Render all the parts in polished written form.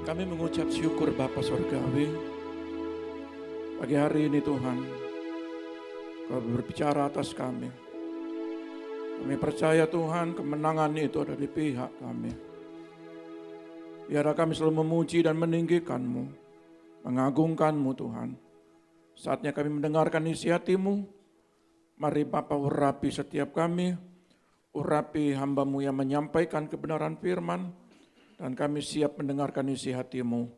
Kami mengucap syukur Bapa Surgawi. Pagi hari ini Tuhan, Kau berbicara atas kami. Kami percaya Tuhan kemenangan itu ada di pihak kami. Biarlah kami selalu memuji dan meninggikan-Mu, mengagungkan-Mu Tuhan. Saatnya kami mendengarkan isi hati-Mu. Mari Bapa urapi setiap kami, urapi hamba-Mu yang menyampaikan kebenaran firman, dan kami siap mendengarkan isi hati-Mu.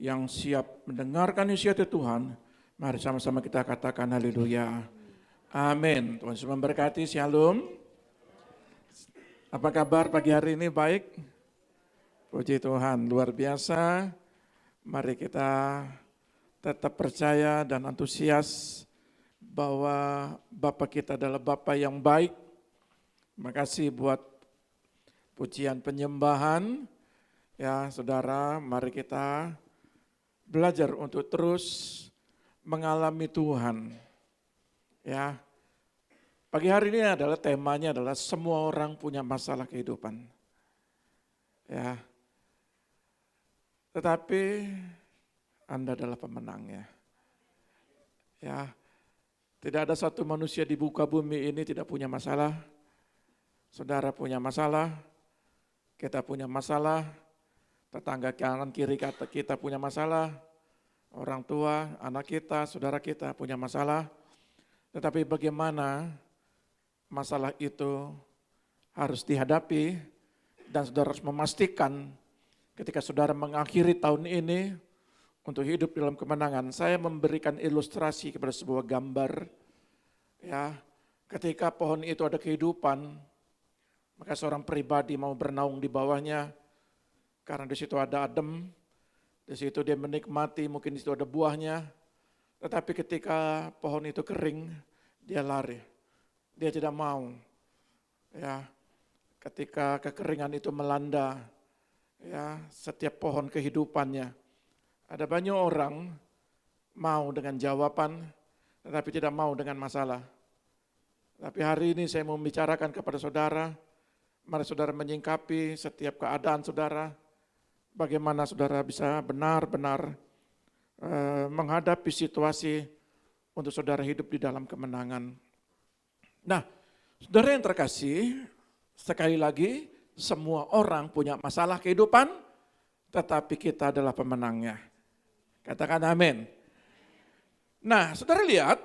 Yang siap mendengarkan isi hati Tuhan, mari sama-sama kita katakan haleluya. Amin. Tuhan Yesus memberkati, shalom. Apa kabar pagi hari ini? Baik? Puji Tuhan, luar biasa. Mari kita tetap percaya dan antusias bahwa Bapa kita adalah Bapa yang baik. Terima kasih buat pujian penyembahan. Ya, saudara, mari kita belajar untuk terus mengalami Tuhan. Ya, pagi hari ini adalah temanya adalah semua orang punya masalah kehidupan. Ya, tetapi Anda adalah pemenangnya. Ya, tidak ada satu manusia di muka bumi ini tidak punya masalah. Saudara punya masalah, kita punya masalah. Tetangga kanan kiri kita punya masalah, orang tua, anak kita, saudara kita punya masalah. Tetapi bagaimana masalah itu harus dihadapi dan saudara harus memastikan ketika saudara mengakhiri tahun ini untuk hidup dalam kemenangan. Saya memberikan ilustrasi kepada sebuah gambar. Ya, ketika pohon itu ada kehidupan, maka seorang pribadi mau bernaung di bawahnya. Karena di situ ada adem, di situ dia menikmati, mungkin di situ ada buahnya. Tetapi ketika pohon itu kering, dia lari. Dia tidak mau. Ya, ketika kekeringan itu melanda, ya, setiap pohon kehidupannya. Ada banyak orang mau dengan jawaban, tetapi tidak mau dengan masalah. Tapi hari ini saya mau membicarakan kepada saudara, mari saudara menyingkapi setiap keadaan saudara. Bagaimana saudara bisa benar-benar menghadapi situasi untuk saudara hidup di dalam kemenangan. Nah, saudara yang terkasih, sekali lagi semua orang punya masalah kehidupan, tetapi kita adalah pemenangnya. Katakan amin. Nah, saudara lihat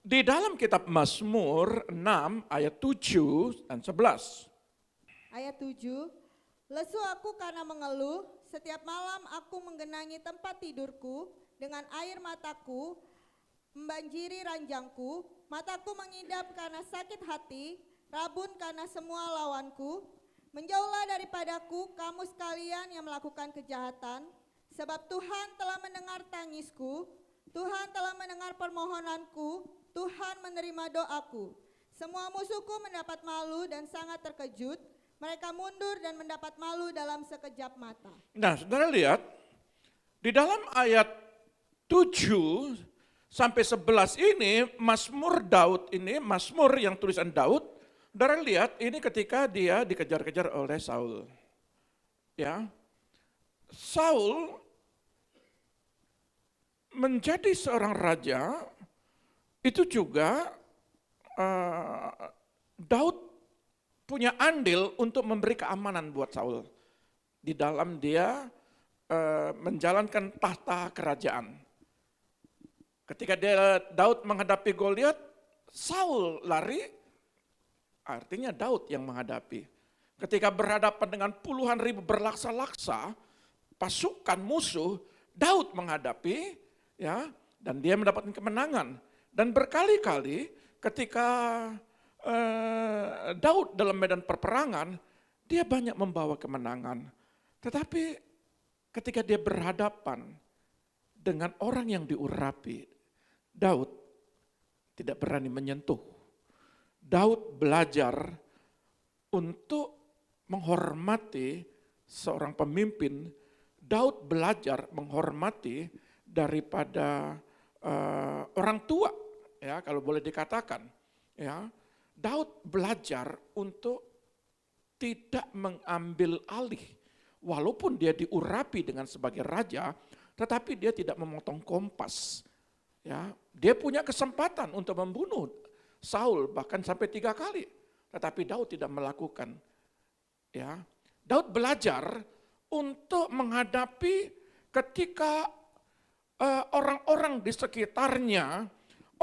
di dalam kitab Mazmur 6 ayat 7 dan 11. Ayat 7, lesu aku karena mengeluh, setiap malam aku menggenangi tempat tidurku, dengan air mataku membanjiri ranjangku, mataku mengidap karena sakit hati, rabun karena semua lawanku. Menjauhlah daripadaku kamu sekalian yang melakukan kejahatan, sebab Tuhan telah mendengar tangisku, Tuhan telah mendengar permohonanku, Tuhan menerima doaku. Semua musuhku mendapat malu dan sangat terkejut, mereka mundur dan mendapat malu dalam sekejap mata. Nah, saudara lihat, di dalam ayat 7 sampai 11 ini, Mazmur Daud ini, Mazmur yang tulisan Daud, saudara lihat ini ketika dia dikejar-kejar oleh Saul. Ya, Saul menjadi seorang raja, itu juga Daud punya andil untuk memberi keamanan buat Saul. Di dalam dia menjalankan tahta kerajaan. Ketika Daud menghadapi Goliat, Saul lari, artinya Daud yang menghadapi. Ketika berhadapan dengan puluhan ribu berlaksa-laksa, pasukan musuh, Daud menghadapi, ya, dan dia mendapatkan kemenangan. Dan berkali-kali ketika Daud dalam medan perperangan, dia banyak membawa kemenangan. Tetapi ketika dia berhadapan dengan orang yang diurapi, Daud tidak berani menyentuh. Daud belajar untuk menghormati seorang pemimpin. Daud belajar menghormati daripada orang tua, ya kalau boleh dikatakan, ya. Daud belajar untuk tidak mengambil alih walaupun dia diurapi dengan sebagai raja, tetapi dia tidak memotong kompas. Ya, dia punya kesempatan untuk membunuh Saul bahkan sampai 3 kali, tetapi Daud tidak melakukan. Ya, Daud belajar untuk menghadapi ketika orang-orang di sekitarnya,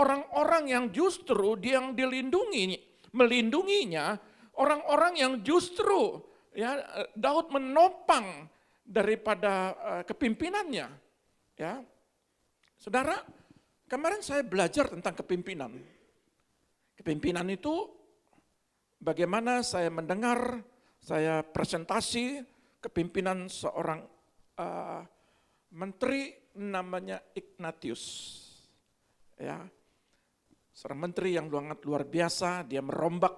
orang-orang yang justru dia yang melindunginya, orang-orang yang justru ya Daud menopang daripada kepimpinannya. Ya, saudara, kemarin saya belajar tentang kepimpinan. Kepimpinan itu bagaimana saya mendengar, saya presentasi kepimpinan seorang menteri namanya Ignatius. Ya, seorang menteri yang sangat luar biasa, dia merombak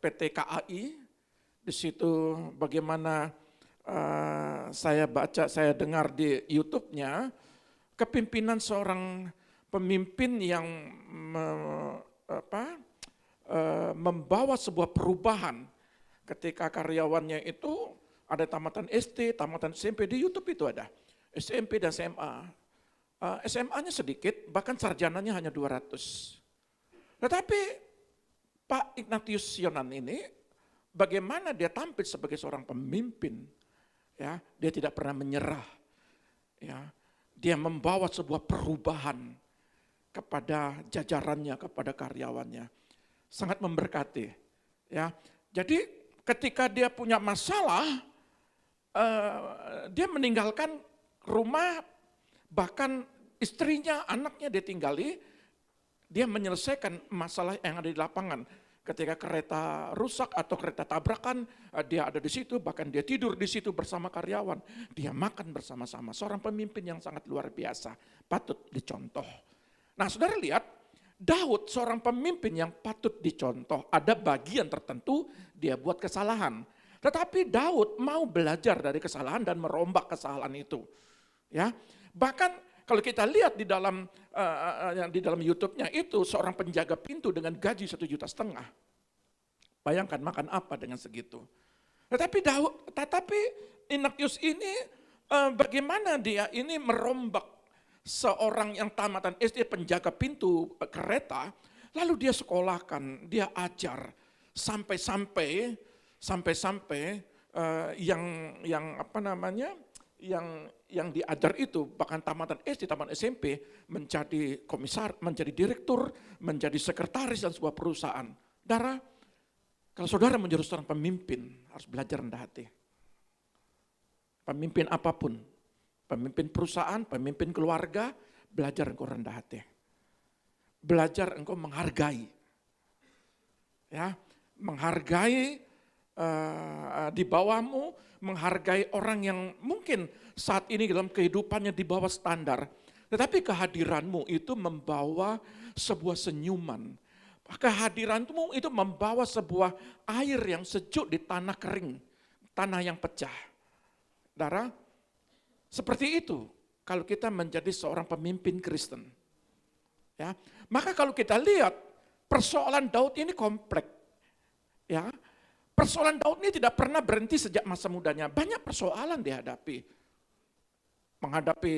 PT KAI. Di situ bagaimana saya baca, saya dengar di YouTube-nya, kepimpinan seorang pemimpin yang membawa sebuah perubahan ketika karyawannya itu ada tamatan SD, tamatan SMP, di YouTube itu ada SMP dan SMA. SMA-nya sedikit, bahkan sarjananya hanya 200. Tetapi Pak Ignatius Yonan ini, bagaimana dia tampil sebagai seorang pemimpin, ya, dia tidak pernah menyerah, ya, dia membawa sebuah perubahan kepada jajarannya, kepada karyawannya, sangat memberkati, ya. Jadi ketika dia punya masalah, dia meninggalkan rumah, bahkan istrinya, anaknya dia tinggali, dia menyelesaikan masalah yang ada di lapangan. Ketika kereta rusak atau kereta tabrakan, dia ada di situ, bahkan dia tidur di situ bersama karyawan. Dia makan bersama-sama. Seorang pemimpin yang sangat luar biasa, patut dicontoh. Nah, saudara lihat, Daud seorang pemimpin yang patut dicontoh. Ada bagian tertentu dia buat kesalahan. Tetapi Daud mau belajar dari kesalahan dan merombak kesalahan itu. Ya, bahkan kalau kita lihat di dalam YouTube-nya itu, seorang penjaga pintu dengan gaji 1,5 juta. Bayangkan makan apa dengan segitu. Tetapi Ignatius ini bagaimana dia ini merombak seorang yang tamatan SD, penjaga pintu kereta, lalu dia sekolahkan, dia ajar sampai-sampai yang diajar itu bahkan tamatan SD, tamatan SMP menjadi komisar, menjadi direktur, menjadi sekretaris dalam sebuah perusahaan. Saudara, kalau saudara menjadi seorang pemimpin harus belajar rendah hati. Pemimpin apapun, pemimpin perusahaan, pemimpin keluarga, belajar engkau rendah hati. Belajar engkau menghargai. Ya, menghargai di bawahmu, menghargai orang yang mungkin saat ini dalam kehidupannya di bawah standar. Tetapi kehadiranmu itu membawa sebuah senyuman. Kehadiranmu itu membawa sebuah air yang sejuk di tanah kering, tanah yang pecah. Saudara, seperti itu kalau kita menjadi seorang pemimpin Kristen. Ya, maka kalau kita lihat persoalan Daud ini kompleks. Ya, persoalan Daud ini tidak pernah berhenti sejak masa mudanya. Banyak persoalan dihadapi. Menghadapi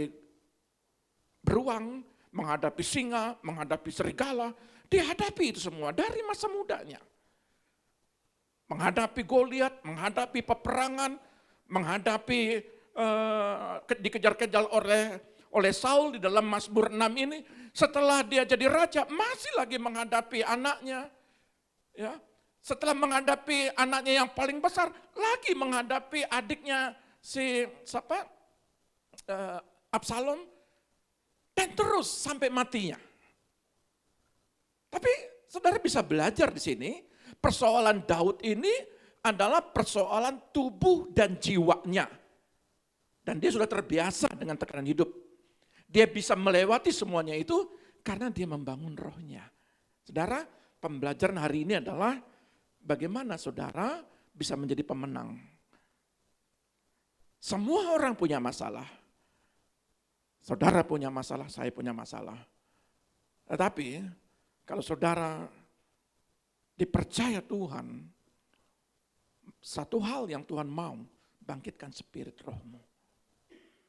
beruang, menghadapi singa, menghadapi serigala. Dihadapi itu semua dari masa mudanya. Menghadapi Goliat, menghadapi peperangan, menghadapi dikejar-kejar oleh Saul di dalam Mazmur 6 ini. Setelah dia jadi raja, masih lagi menghadapi anaknya. Ya. Setelah menghadapi anaknya yang paling besar, lagi menghadapi adiknya Absalom, dan terus sampai matinya. Tapi saudara bisa belajar di sini, persoalan Daud ini adalah persoalan tubuh dan jiwanya. Dan dia sudah terbiasa dengan tekanan hidup. Dia bisa melewati semuanya itu karena dia membangun rohnya. Saudara, pembelajaran hari ini adalah bagaimana saudara bisa menjadi pemenang. Semua orang punya masalah. Saudara punya masalah, saya punya masalah. Tetapi kalau saudara dipercaya Tuhan Satu hal yang Tuhan mau, bangkitkan spirit rohmu.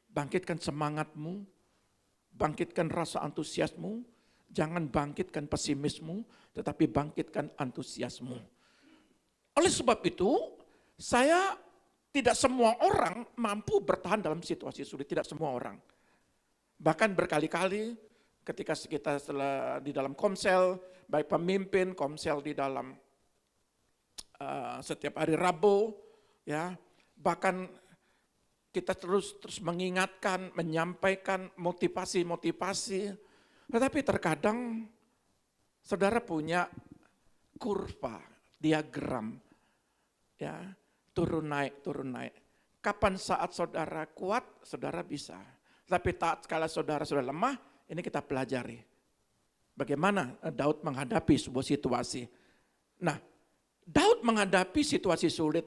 Bangkitkan semangatmu, bangkitkan rasa antusiasmu, jangan bangkitkan pesimismu, tetapi bangkitkan antusiasmu. Oleh sebab itu, saya tidak semua orang mampu bertahan dalam situasi sulit, tidak semua orang. Bahkan berkali-kali ketika kita di dalam komsel, baik pemimpin, komsel di dalam setiap hari Rabu, ya, bahkan kita terus mengingatkan, menyampaikan motivasi-motivasi, tetapi terkadang saudara punya kurva, diagram, ya, turun naik. Kapan saat saudara kuat, saudara bisa. Tapi kala saudara sudah lemah, ini kita pelajari. Bagaimana Daud menghadapi sebuah situasi. Nah, Daud menghadapi situasi sulit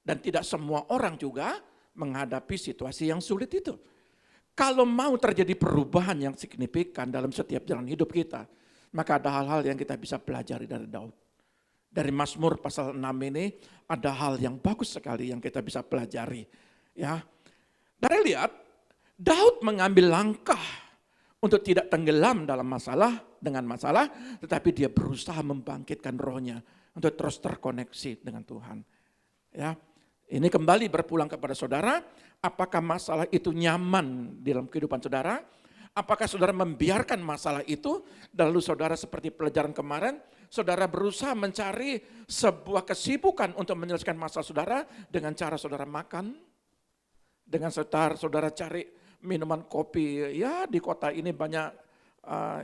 dan tidak semua orang juga menghadapi situasi yang sulit itu. Kalau mau terjadi perubahan yang signifikan dalam setiap jalan hidup kita, maka ada hal-hal yang kita bisa pelajari dari Daud. Dari Mazmur pasal 6 ini ada hal yang bagus sekali yang kita bisa pelajari. Ya, dari lihat Daud mengambil langkah untuk tidak tenggelam dalam dengan masalah, tetapi dia berusaha membangkitkan rohnya untuk terus terkoneksi dengan Tuhan. Ya, ini kembali berpulang kepada saudara, apakah masalah itu nyaman di dalam kehidupan saudara? Apakah saudara membiarkan masalah itu, lalu saudara seperti pelajaran kemarin, saudara berusaha mencari sebuah kesibukan untuk menyelesaikan masalah saudara dengan cara saudara makan, dengan saudara cari minuman kopi. Ya, di kota ini banyak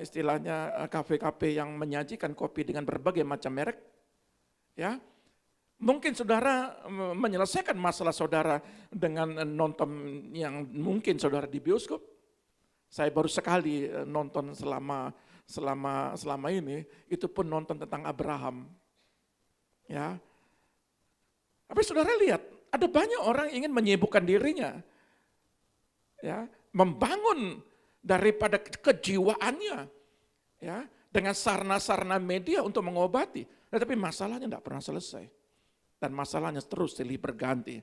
istilahnya kafe-kafe yang menyajikan kopi dengan berbagai macam merek. Ya, mungkin saudara menyelesaikan masalah saudara dengan nonton yang mungkin saudara di bioskop. Saya baru sekali nonton selama ini, itu pun nonton tentang Abraham. Ya, tapi saudara lihat, ada banyak orang ingin menyibukkan dirinya, ya, membangun daripada kejiwaannya, ya, dengan sarana-sarana media untuk mengobati. Tetapi masalahnya tidak pernah selesai. Dan masalahnya terus silih berganti.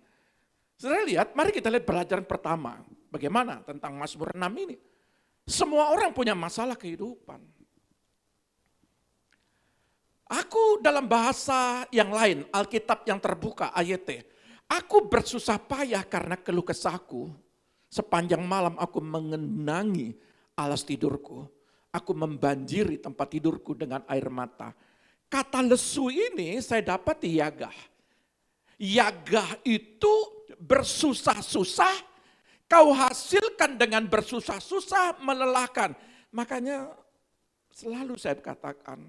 Saudara lihat, mari kita lihat pelajaran pertama. Bagaimana tentang Mazmur 6 ini. Semua orang punya masalah kehidupan. Aku dalam bahasa yang lain, Alkitab yang terbuka, AYT. Aku bersusah payah karena keluh kesahku. Sepanjang malam aku mengenangi alas tidurku. Aku membanjiri tempat tidurku dengan air mata. Kata lesu ini saya dapat di Yagah. Yagah itu bersusah-susah, kau hasilkan dengan bersusah-susah melelahkan. Makanya selalu saya katakan,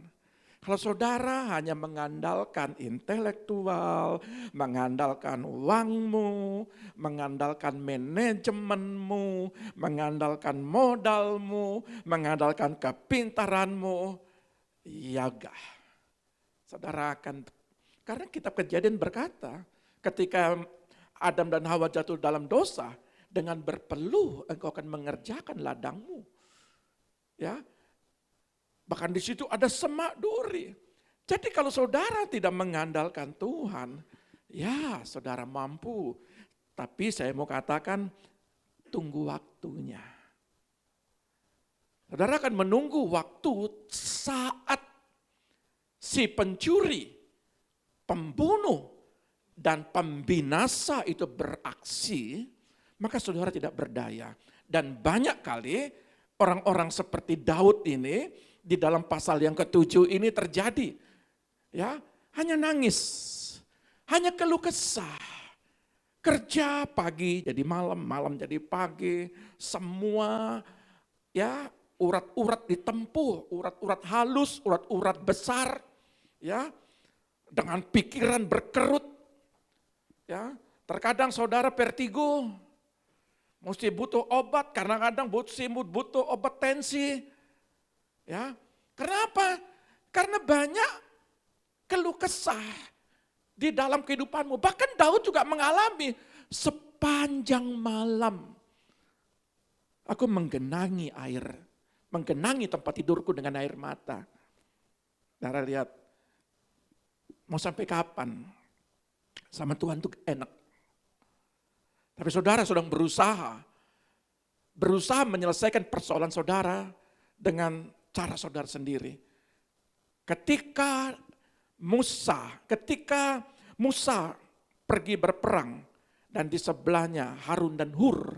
kalau saudara hanya mengandalkan intelektual, mengandalkan uangmu, mengandalkan manajemenmu, mengandalkan modalmu, mengandalkan kepintaranmu, Yagah. Saudara akan, karena kitab Kejadian berkata, ketika Adam dan Hawa jatuh dalam dosa, dengan berpeluh engkau akan mengerjakan ladangmu. Ya, bahkan di situ ada semak duri. Jadi kalau saudara tidak mengandalkan Tuhan, ya saudara mampu. Tapi saya mau katakan, tunggu waktunya. Saudara akan menunggu waktu saat si pencuri, pembunuh, dan pembinasa itu beraksi, maka saudara tidak berdaya. Dan banyak kali orang-orang seperti Daud ini, di dalam pasal yang ke-7 ini terjadi. Ya, hanya nangis, hanya keluh kesah. Kerja pagi jadi malam, malam jadi pagi, semua ya urat-urat ditempuh, urat-urat halus, urat-urat besar, ya, dengan pikiran berkerut, ya. Terkadang saudara vertigo, mesti butuh obat, kadang-kadang butuh obat tensi, ya. Kenapa? Karena banyak keluh kesah di dalam kehidupanmu. Bahkan Daud juga mengalami sepanjang malam aku menggenangi air. Menggenangi tempat tidurku dengan air mata. Saudara lihat, mau sampai kapan Sama Tuhan itu enak. Tapi saudara sedang berusaha menyelesaikan persoalan saudara dengan cara saudara sendiri. Ketika Musa pergi berperang dan di sebelahnya Harun dan Hur,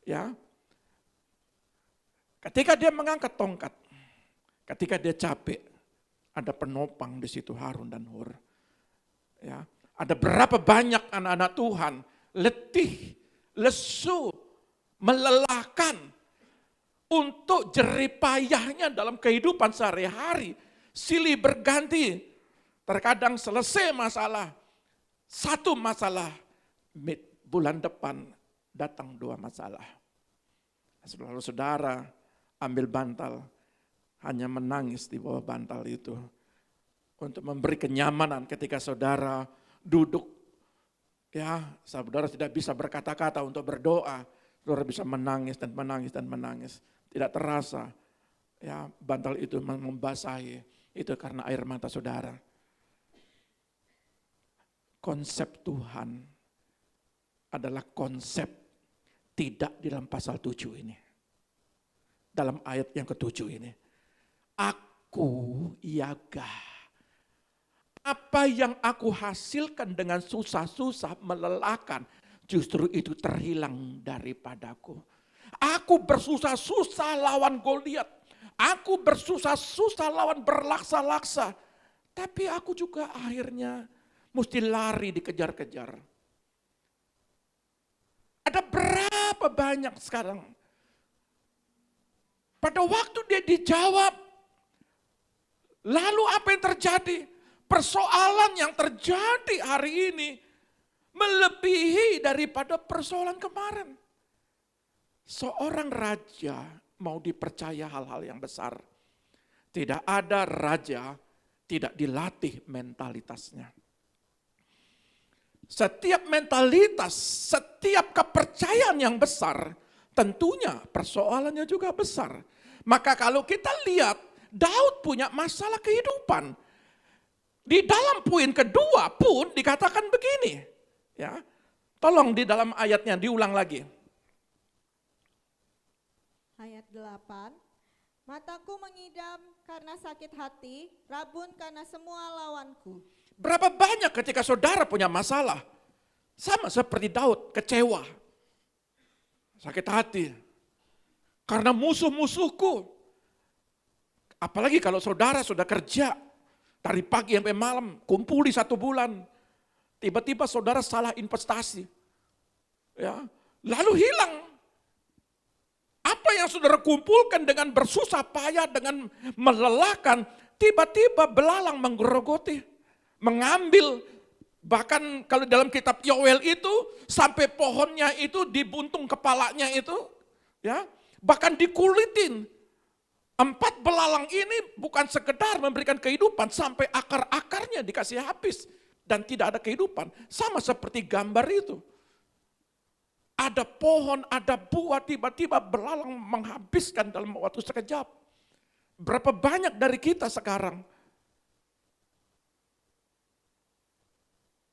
ya. Ketika dia mengangkat tongkat, ketika dia capek, ada penopang di situ Harun dan Hur. Ya, ada berapa banyak anak-anak Tuhan letih, lesu, melelahkan untuk jeripayahnya dalam kehidupan sehari-hari, silih berganti. Terkadang selesai masalah, satu masalah, bulan depan datang dua masalah. Lalu saudara ambil bantal, hanya menangis di bawah bantal itu. Untuk memberi kenyamanan ketika saudara duduk. Ya, saudara tidak bisa berkata-kata untuk berdoa. Saudara bisa menangis dan menangis dan menangis. Tidak terasa ya bantal itu membasahi. Itu karena air mata saudara. Konsep Tuhan adalah konsep tidak di dalam pasal 7 ini. Dalam ayat yang ke-7 ini. Aku iaga. Apa yang aku hasilkan dengan susah-susah melelahkan, justru itu terhilang daripadaku. Aku bersusah-susah lawan Goliat. Aku bersusah-susah lawan berlaksa-laksa. Tapi aku juga akhirnya mesti lari dikejar-kejar. Ada berapa banyak sekarang. Pada waktu dia dijawab, lalu apa yang terjadi? Persoalan yang terjadi hari ini melebihi daripada persoalan kemarin. Seorang raja mau dipercaya hal-hal yang besar. Tidak ada raja tidak dilatih mentalitasnya. Setiap mentalitas, setiap kepercayaan yang besar, tentunya persoalannya juga besar. Maka kalau kita lihat, Daud punya masalah kehidupan. Di dalam poin kedua pun dikatakan begini. Ya, tolong di dalam ayatnya diulang lagi. Ayat 8. Mataku mengidam karena sakit hati, rabun karena semua lawanku. Berapa banyak ketika saudara punya masalah, sama seperti Daud, kecewa, sakit hati, karena musuh-musuhku. Apalagi kalau saudara sudah kerja, dari pagi sampai malam, kumpuli 1 bulan, tiba-tiba saudara salah investasi, ya, lalu hilang. Apa yang saudara kumpulkan dengan bersusah payah, dengan melelahkan, tiba-tiba belalang menggerogoti, mengambil. Bahkan kalau dalam kitab Yoel itu, sampai pohonnya itu dibuntung kepalanya itu, ya, bahkan dikulitin. 4 belalang ini bukan sekedar memberikan kehidupan, sampai akar-akarnya dikasih habis. Dan tidak ada kehidupan, sama seperti gambar itu. Ada pohon, ada buah, tiba-tiba belalang menghabiskan dalam waktu sekejap. Berapa banyak dari kita sekarang?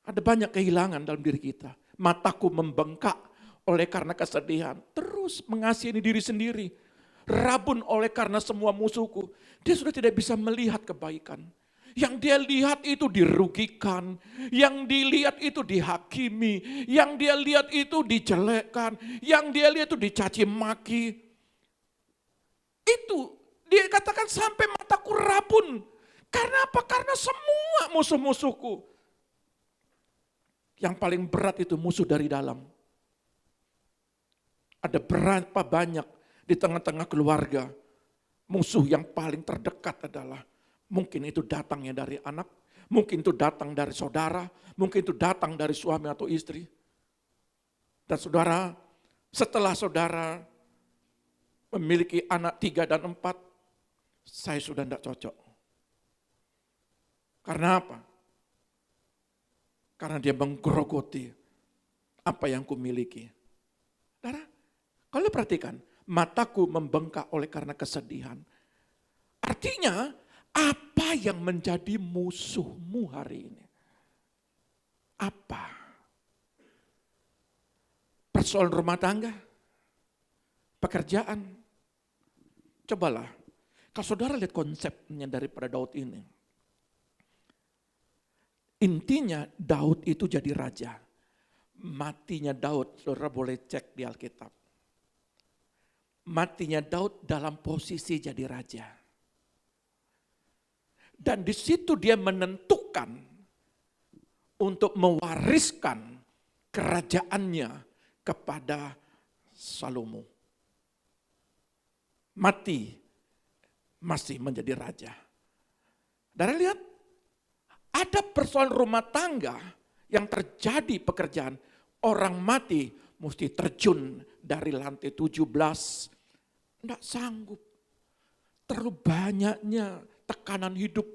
Ada banyak kehilangan dalam diri kita. Mataku membengkak oleh karena kesedihan. Terus mengasihani diri sendiri. Rabun oleh karena semua musuhku. Dia sudah tidak bisa melihat kebaikan. Yang dia lihat itu dirugikan, yang dilihat itu dihakimi, yang dia lihat itu dijelekkan, yang dia lihat itu dicaci maki. Itu dia katakan sampai mataku rabun. Karena apa? Karena semua musuh-musuhku. Yang paling berat itu musuh dari dalam. Ada berapa banyak di tengah-tengah keluarga, musuh yang paling terdekat adalah mungkin itu datangnya dari anak, mungkin itu datang dari saudara, mungkin itu datang dari suami atau istri. Dan saudara, setelah saudara memiliki anak 3 dan 4, saya sudah tidak cocok. Karena apa? Karena dia menggerogoti apa yang kumiliki. Saudara, kalau perhatikan, mataku membengkak oleh karena kesedihan. Artinya, apa yang menjadi musuhmu hari ini? Apa? Persoalan rumah tangga? Pekerjaan? Cobalah, kalau saudara lihat konsepnya daripada Daud ini. Intinya Daud itu jadi raja. Matinya Daud, saudara boleh cek di Alkitab. Matinya Daud dalam posisi jadi raja. Dan di situ dia menentukan untuk mewariskan kerajaannya kepada Salomo. Mati masih menjadi raja. Saudara lihat, ada persoalan rumah tangga yang terjadi pekerjaan. Orang mati mesti terjun dari lantai 17. Tidak sanggup. Terlalu banyaknya tekanan hidup.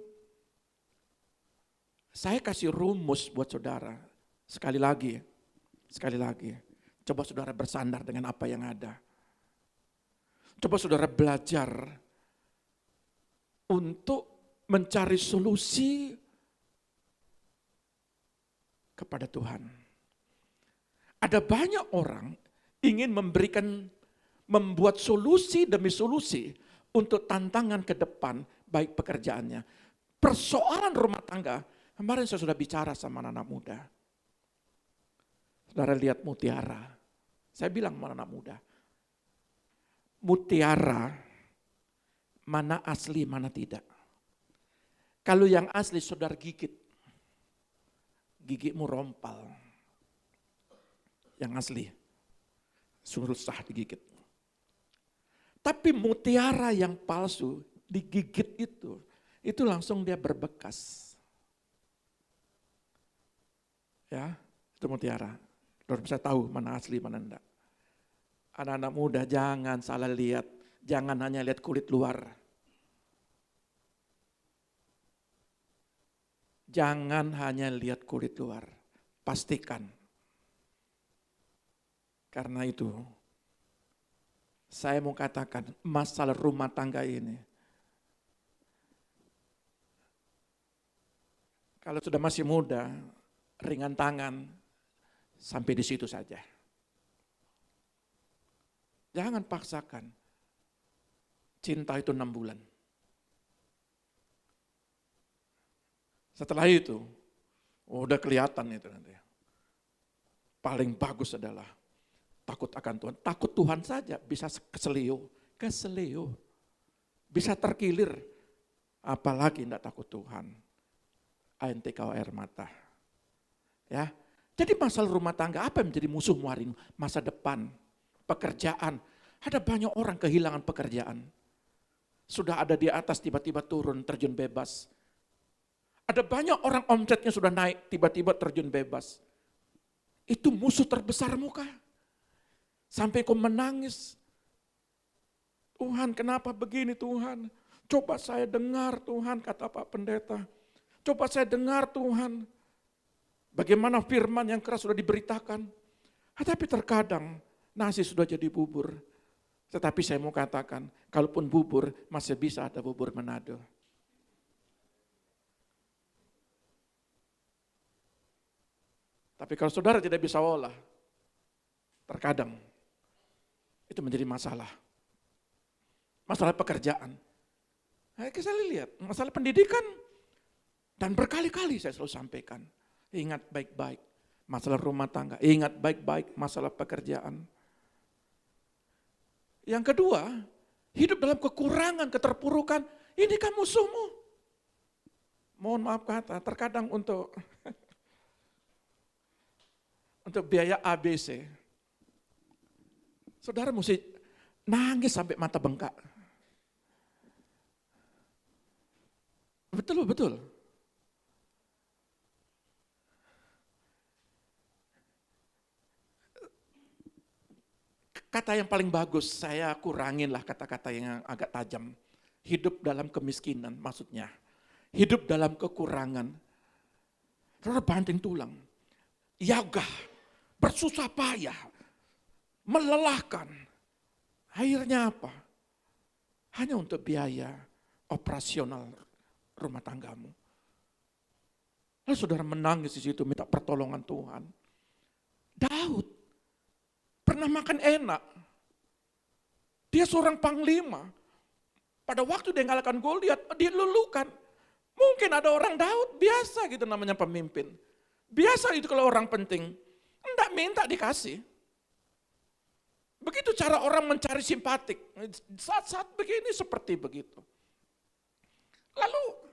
Saya kasih rumus buat saudara. Sekali lagi. Coba saudara bersandar dengan apa yang ada. Coba saudara belajar untuk mencari solusi kepada Tuhan. Ada banyak orang ingin membuat solusi demi solusi untuk tantangan ke depan, baik pekerjaannya. Persoalan rumah tangga, kemarin saya sudah bicara sama anak muda. Saudara lihat mutiara, saya bilang sama anak muda, mutiara mana asli, mana tidak. Kalau yang asli saudara gigit, gigimu rompal. Yang asli, susah digigit. Tapi mutiara yang palsu, digigit itu langsung dia berbekas. Ya, itu mutiara. Saudara bisa tahu mana asli, mana enggak. Anak-anak muda jangan salah lihat, jangan hanya lihat kulit luar. Jangan hanya lihat kulit luar, pastikan. Karena itu, saya mau katakan masalah rumah tangga ini, kalau sudah masih muda, ringan tangan, sampai di situ saja. Jangan paksakan. Cinta itu 6 bulan. Setelah itu, udah kelihatan itu nanti. Paling bagus adalah takut akan Tuhan. Takut Tuhan saja bisa keselio. Bisa terkilir. Apalagi tidak takut Tuhan. ANTK air mata. Ya. Jadi masalah rumah tangga, apa yang menjadi musuhmu hari ini? Masa depan, pekerjaan. Ada banyak orang kehilangan pekerjaan. Sudah ada di atas, tiba-tiba turun, terjun bebas. Ada banyak orang omsetnya sudah naik, tiba-tiba terjun bebas. Itu musuh terbesarmu kah? Sampai kau menangis. Tuhan, kenapa begini Tuhan? Coba saya dengar Tuhan, kata Pak Pendeta. Coba saya dengar Tuhan. Bagaimana firman yang keras sudah diberitakan. Tapi terkadang nasi sudah jadi bubur. Tetapi saya mau katakan, kalaupun bubur, masih bisa ada bubur Manado. Tapi kalau saudara tidak bisa olah, terkadang itu menjadi masalah. Masalah pekerjaan. Saya lihat, masalah pendidikan. Dan berkali-kali saya selalu sampaikan, ingat baik-baik masalah rumah tangga, ingat baik-baik masalah pekerjaan. Yang kedua, hidup dalam kekurangan, keterpurukan, ini kan musuhmu. Mohon maaf kata, terkadang untuk biaya ABC, saudara mesti nangis sampai mata bengkak. Betul. Kata yang paling bagus, saya kuranginlah kata-kata yang agak tajam. Hidup dalam kemiskinan maksudnya. Hidup dalam kekurangan. Saudara banting tulang. Yagah, bersusah payah, melelahkan. Akhirnya apa? Hanya untuk biaya operasional rumah tanggamu. Lalu saudara menangis di situ minta pertolongan Tuhan. Daud pernah makan enak. Dia seorang panglima. Pada waktu dia ngalahkan Goliat, dia lulukan. Mungkin ada orang Daud, biasa gitu namanya pemimpin. Biasa itu kalau orang penting. Enggak minta dikasih. Begitu cara orang mencari simpatik. Saat-saat begini seperti begitu. Lalu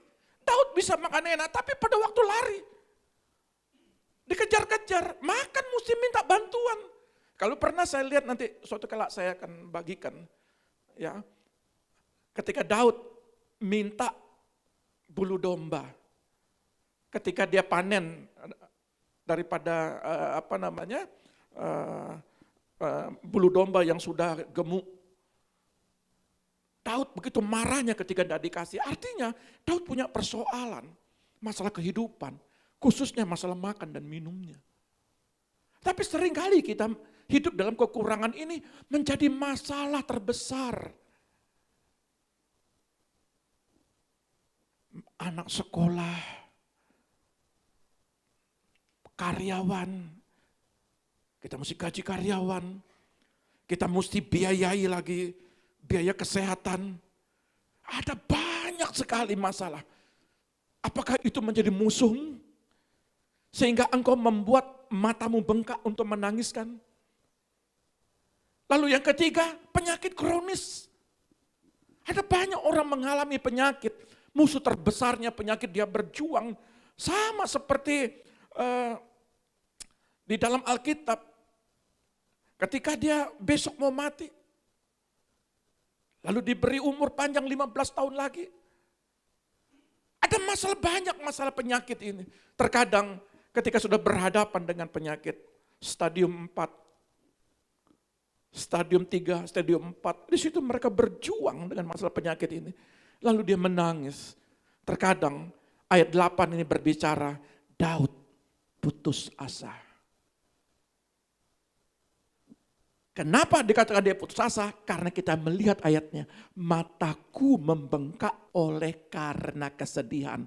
Daud bisa makan enak, tapi pada waktu lari. Dikejar-kejar, makan mesti minta bantuan. Kalau pernah saya lihat nanti suatu kala saya akan bagikan. Ya, ketika Daud minta bulu domba. Ketika dia panen daripada bulu domba yang sudah gemuk. Daud begitu marahnya ketika tidak dikasih. Artinya Daud punya persoalan, masalah kehidupan, khususnya masalah makan dan minumnya. Tapi seringkali kita hidup dalam kekurangan ini menjadi masalah terbesar. Anak sekolah, karyawan, kita mesti gaji karyawan, kita mesti biayai lagi biaya kesehatan. Ada banyak sekali masalah. Apakah itu menjadi musuhmu? Sehingga engkau membuat matamu bengkak untuk menangiskan. Lalu yang ketiga, penyakit kronis. Ada banyak orang mengalami penyakit. Musuh terbesarnya penyakit, dia berjuang. Sama seperti di dalam Alkitab. Ketika dia besok mau mati. Lalu diberi umur panjang 15 tahun lagi. Ada banyak masalah penyakit ini. Terkadang ketika sudah berhadapan dengan penyakit stadium 4, stadium 3, stadium 4, di situ mereka berjuang dengan masalah penyakit ini. Lalu dia menangis. Terkadang ayat 8 ini berbicara, Daud putus asa. Kenapa dikatakan dia putus asa? Karena kita melihat ayatnya, mataku membengkak oleh karena kesedihan.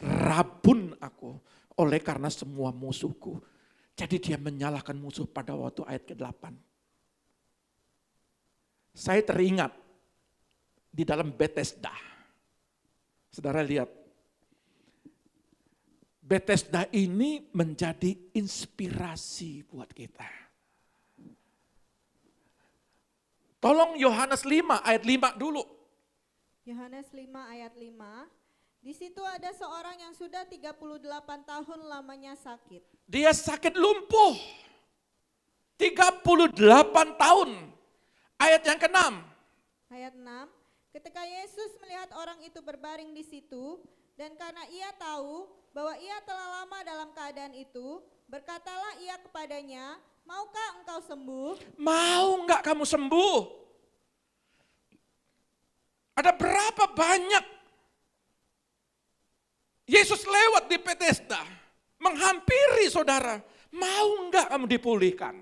Rabun aku oleh karena semua musuhku. Jadi dia menyalahkan musuh pada waktu ayat ke-8. Saya teringat di dalam Bethesda. Saudara lihat, Bethesda ini menjadi inspirasi buat kita. Tolong Yohanes 5 ayat 5 dulu. Yohanes 5 ayat 5. Di situ ada seorang yang sudah 38 tahun lamanya sakit. Dia sakit lumpuh. 38 tahun. Ayat yang ke-6. Ayat 6. Ketika Yesus melihat orang itu berbaring di situ, dan karena ia tahu bahwa ia telah lama dalam keadaan itu, berkatalah ia kepadanya, maukah engkau sembuh? Mau enggak kamu sembuh? Ada berapa banyak Yesus lewat di Bethesda, menghampiri saudara, mau enggak kamu dipulihkan?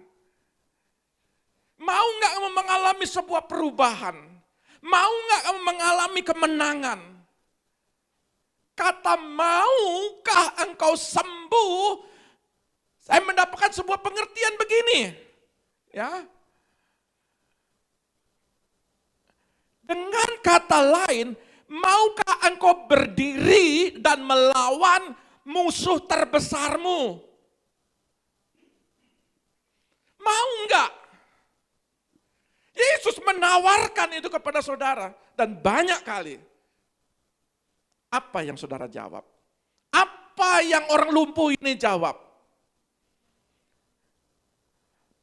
Mau enggak kamu mengalami sebuah perubahan? Mau enggak kamu mengalami kemenangan? Kata maukah engkau sembuh? Saya mendapatkan sebuah pengertian begini. Ya. Dengan kata lain, maukah engkau berdiri dan melawan musuh terbesarmu? Mau enggak? Yesus menawarkan itu kepada saudara dan banyak kali. Apa yang saudara jawab? Apa yang orang lumpuh ini jawab?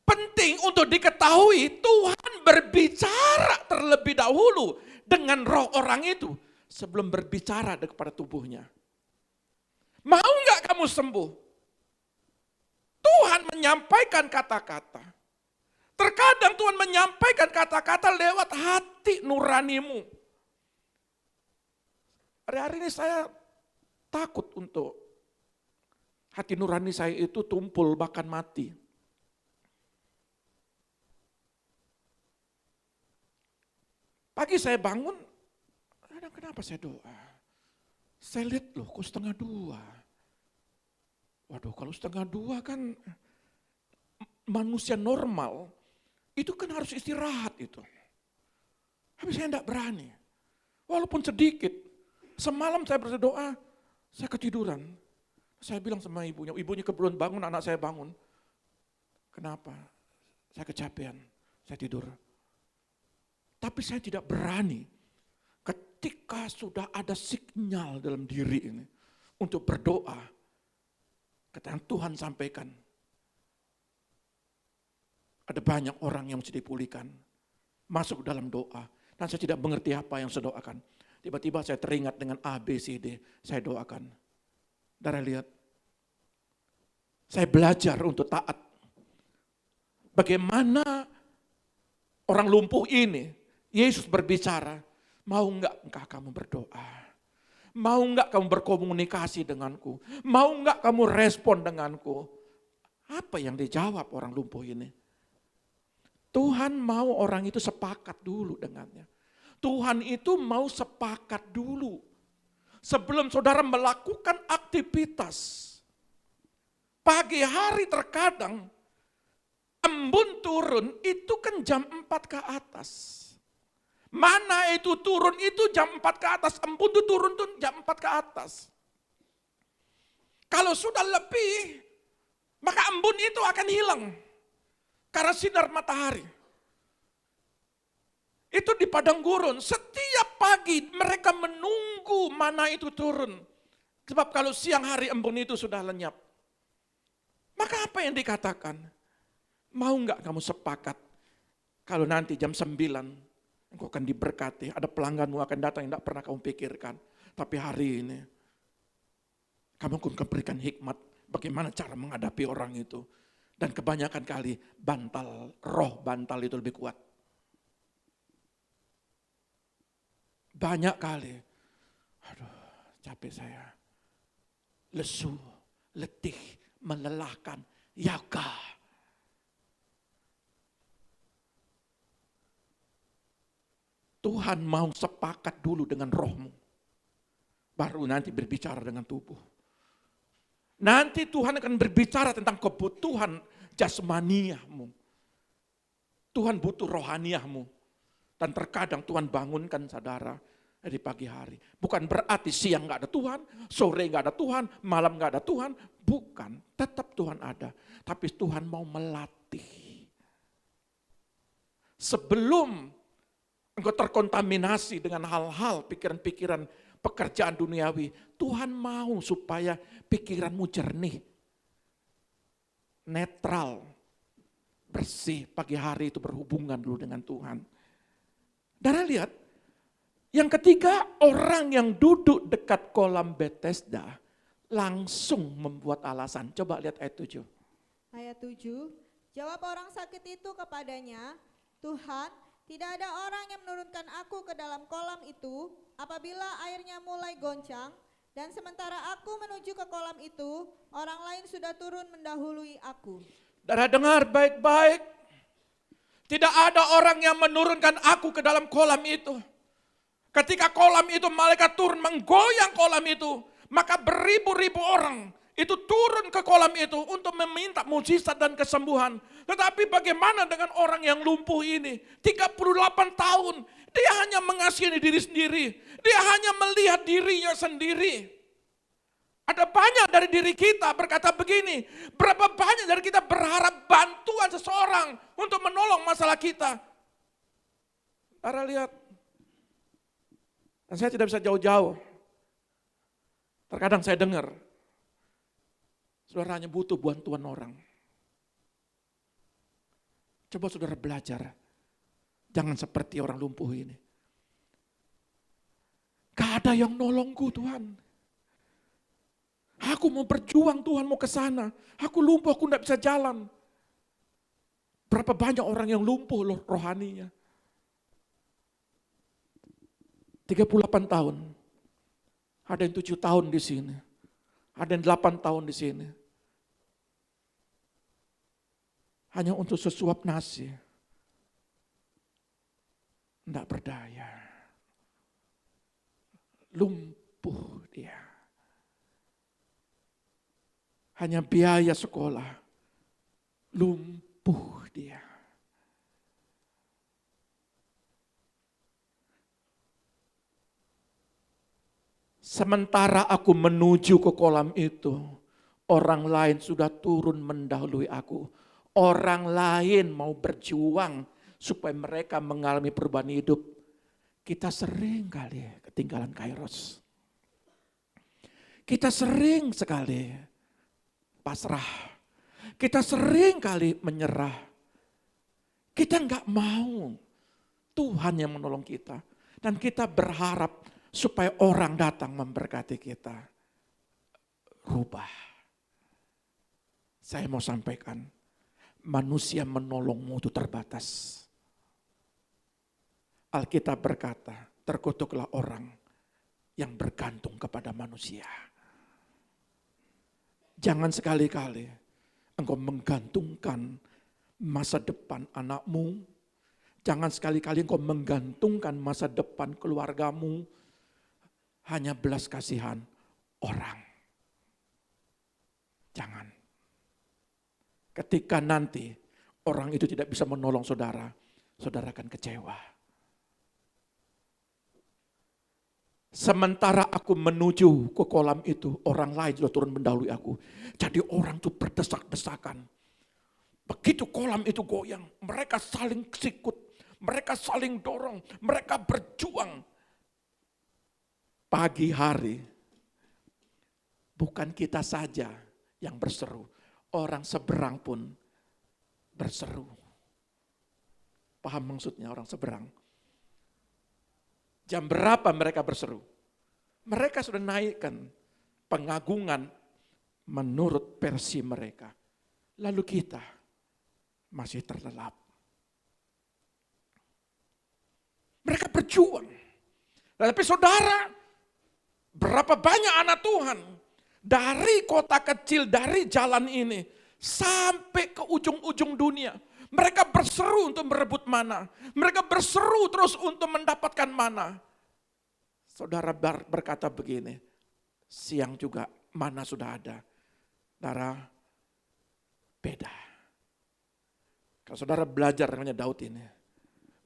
Penting untuk diketahui Tuhan berbicara terlebih dahulu dengan roh orang itu sebelum berbicara kepada tubuhnya. Mau enggak kamu sembuh? Tuhan menyampaikan kata-kata. Terkadang Tuhan menyampaikan kata-kata lewat hati nuranimu. Hari-hari ini saya takut untuk hati nurani saya itu tumpul bahkan mati. Pagi saya bangun, kenapa saya doa? Saya lihat loh kok 1:30. Waduh, kalau 1:30 kan manusia normal, itu kan harus istirahat itu. Tapi saya enggak berani. Walaupun sedikit. Semalam saya berdoa, saya ketiduran. Saya bilang sama ibunya kebetulan bangun, anak saya bangun. Kenapa? Saya kecapean, saya tidur. Tapi saya tidak berani ketika sudah ada sinyal dalam diri ini untuk berdoa. Kata Tuhan sampaikan, ada banyak orang yang mesti dipulihkan. Masuk dalam doa. Dan saya tidak mengerti apa yang saya doakan. Tiba-tiba saya teringat dengan A, B, C, D. Saya doakan. Saudara lihat. Saya belajar untuk taat. Bagaimana orang lumpuh ini, Yesus berbicara, mau enggak kamu berdoa? Mau enggak kamu berkomunikasi denganku? Mau enggak kamu respon denganku? Apa yang dijawab orang lumpuh ini? Tuhan mau orang itu sepakat dulu dengannya. Tuhan itu mau sepakat dulu. Sebelum saudara melakukan aktivitas. Pagi hari terkadang embun turun itu kan jam 4 ke atas. Mana itu turun itu jam 4 ke atas, embun itu turun tuh jam 4 ke atas. Kalau sudah lebih, maka embun itu akan hilang. Karena sinar matahari. Itu di padang gurun, setiap pagi mereka menunggu mana itu turun. Sebab kalau siang hari embun itu sudah lenyap. Maka apa yang dikatakan? Mau enggak kamu sepakat kalau nanti jam 9 engkau akan diberkati, ada pelangganmu akan datang yang tidak pernah kamu pikirkan. Tapi hari ini, kamu akan berikan hikmat bagaimana cara menghadapi orang itu. Dan kebanyakan kali roh bantal itu lebih kuat. Banyak kali, aduh capek saya, lesu, letih, melelahkan, yaga. Tuhan mau sepakat dulu dengan rohmu. Baru nanti berbicara dengan tubuh. Nanti Tuhan akan berbicara tentang kebutuhan jasmaniahmu. Tuhan butuh rohaniahmu. Dan terkadang Tuhan bangunkan saudara di pagi hari. Bukan berarti siang gak ada Tuhan, sore gak ada Tuhan, malam gak ada Tuhan. Bukan, tetap Tuhan ada. Tapi Tuhan mau melatih. Sebelum engkau terkontaminasi dengan hal-hal, pikiran-pikiran, pekerjaan duniawi. Tuhan mau supaya pikiranmu jernih, netral, bersih. Pagi hari itu berhubungan dulu dengan Tuhan. Saudara lihat, yang ketiga orang yang duduk dekat kolam Bethesda langsung membuat alasan. Coba lihat ayat 7. Ayat 7, jawab orang sakit itu kepadanya, Tuhan, tidak ada orang yang menurunkan aku ke dalam kolam itu apabila airnya mulai goncang, dan sementara aku menuju ke kolam itu, orang lain sudah turun mendahului aku. Saudara dengar baik-baik. Tidak ada orang yang menurunkan aku ke dalam kolam itu. Ketika kolam itu malaikat turun menggoyang kolam itu, maka beribu-ribu orang itu turun ke kolam itu untuk meminta mujizat dan kesembuhan. Tetapi bagaimana dengan orang yang lumpuh ini? 38 tahun, dia hanya mengasihi diri sendiri. Dia hanya melihat dirinya sendiri. Ada banyak dari diri kita berkata begini, berapa banyak dari kita berharap bantuan seseorang untuk menolong masalah kita. Saudara lihat, dan saya tidak bisa jauh-jauh. Terkadang saya dengar, saudara hanya butuh bantuan orang. Coba saudara belajar, jangan seperti orang lumpuh ini. Gak ada yang nolongku Tuhan. Aku mau berjuang Tuhan, mau ke sana. Aku lumpuh, aku tidak bisa jalan. Berapa banyak orang yang lumpuh loh rohaninya. 38 tahun. Ada yang 7 tahun di sini. Ada yang 8 tahun di sini. Hanya untuk sesuap nasi. Tidak berdaya. Lumpuh dia. hanya biaya sekolah, lumpuh dia. Sementara aku menuju ke kolam itu, orang lain sudah turun mendahului aku. Orang lain mau berjuang supaya mereka mengalami perubahan hidup. Kita sering kali ketinggalan kairos. Kita sering sekali pasrah. Kita sering kali menyerah. Kita enggak mau Tuhan yang menolong kita. Dan kita berharap supaya orang datang memberkati kita. Rubah. Saya mau sampaikan, manusia menolongmu itu terbatas. Alkitab berkata, terkutuklah orang yang bergantung kepada manusia. Jangan sekali-kali engkau menggantungkan masa depan anakmu. Jangan sekali-kali engkau menggantungkan masa depan keluargamu hanya belas kasihan orang. Jangan. Ketika nanti orang itu tidak bisa menolong saudara, saudara akan kecewa. Sementara aku menuju ke kolam itu, orang lain sudah turun mendahului aku. Jadi orang itu berdesak-desakan. Begitu kolam itu goyang, mereka saling sikut, mereka saling dorong, mereka berjuang. Pagi hari, bukan kita saja yang berseru, orang seberang pun berseru. Paham maksudnya orang seberang? Jam berapa mereka berseru? Mereka sudah naikkan pengagungan menurut versi mereka. Lalu kita masih terlelap. Mereka berjuang. Tapi saudara, berapa banyak anak Tuhan dari kota kecil, dari jalan ini sampai ke ujung-ujung dunia. Mereka berseru untuk merebut mana. Mereka berseru terus untuk mendapatkan mana. Saudara berkata begini, siang juga mana sudah ada. Saudara, beda. Kalau saudara belajar namanya Daud ini,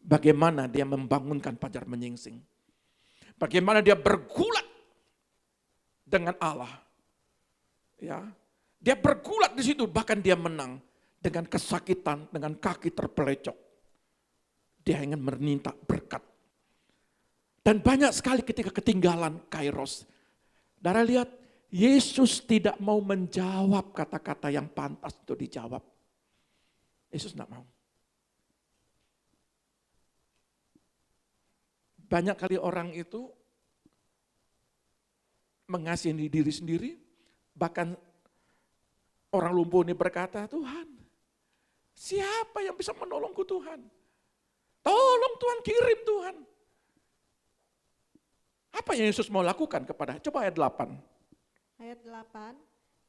bagaimana dia membangunkan Fajar Menyingsing. Bagaimana dia bergulat dengan Allah. Ya, dia bergulat di situ, bahkan dia menang. Dengan kesakitan, dengan kaki terpelecok. Dia ingin meminta berkat. Dan banyak sekali ketika ketinggalan kairos. Saudara lihat, Yesus tidak mau menjawab kata-kata yang pantas untuk dijawab. Yesus tidak mau. Banyak kali orang itu mengasihi diri sendiri, bahkan orang lumpuh ini berkata, Tuhan, siapa yang bisa menolongku Tuhan? Tolong Tuhan, kirim Tuhan. Apa yang Yesus mau lakukan kepada? Coba ayat 8. Ayat 8,